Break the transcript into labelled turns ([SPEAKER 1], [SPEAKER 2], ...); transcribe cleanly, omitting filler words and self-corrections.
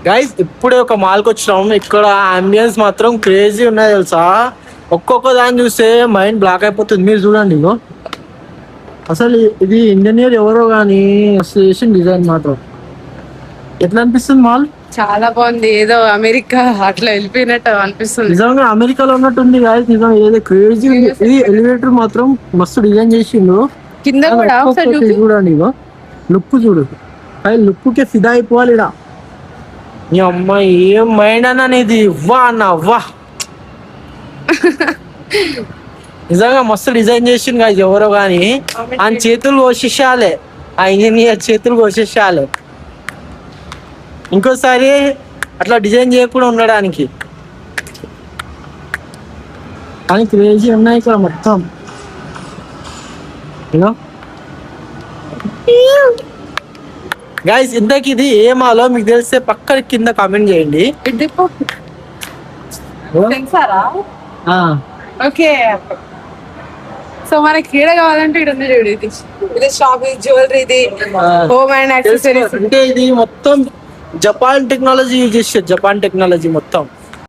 [SPEAKER 1] Guys ఇప్పుడే ఒక మాల్కి వచ్చినాం. ఇక్కడ అంబియన్స్ మాత్రం క్రేజీ ఉన్నాయి తెలుసా. ఒక్కొక్క దాన్ని చూస్తే మైండ్ బ్లాక్ అయిపోతుంది. మీరు చూడండి ఇగో, అసలు ఇది ఇంజనీర్ ఎవరో కానీ చేసిన డిజైన్ మాత్రం ఎట్లా అనిపిస్తుంది మాల్.
[SPEAKER 2] చాలా బాగుంది, ఏదో అమెరికా అట్లా వెళ్ళిపోయినట్టు అనిపిస్తుంది.
[SPEAKER 1] నిజంగా అమెరికాలో ఉన్నట్టుంది గాయస్. నిజంగా ఏదో క్రేజీ ఉంది. ఇది ఎలివేటర్ మాత్రం మస్తు డిజైన్ చేసిండు.
[SPEAKER 2] కింద కూడా ఒకసారి చూపి.
[SPEAKER 1] చూడండి ఇగో, లుక్ చూడు, లుక్ కే ఫిదా అయిపోవాలి ఇడా. నీ అమ్మాయి ఏం మైండ్ అన్న నీది, వా అన్న వా. నిజంగా మస్తు డిజైన్ చేసిండు గాయస్ ఎవరో కానీ. ఆయన చేతులు కోసేసాలే, ఆ ఇంజనీర్ చేతులు కోసేసాలే. ఇంకోసారి అట్లా డిజైన్ చేయకుండా ఉండడానికి. కానీ క్రేజీ ఉన్నాయి ఇక్కడ మొత్తం. గైస్ ఇంతకీ ఇది ఏ మాలో మీకు తెలిస్తే పక్కన కింద కామెంట్ చేయండి.
[SPEAKER 2] ఓకే, సో మనకి క్రీడ కావాలంటే ఇక్కడ ఉంది చూడు. ఇది షాప్, జ్యువెలరీ, ఇది హోమ్ అండ్ యాక్సెసరీస్.
[SPEAKER 1] అంటే ఇది మొత్తం జపాన్ టెక్నాలజీ యూజ్ చేస్తారు. జపాన్ టెక్నాలజీ మొత్తం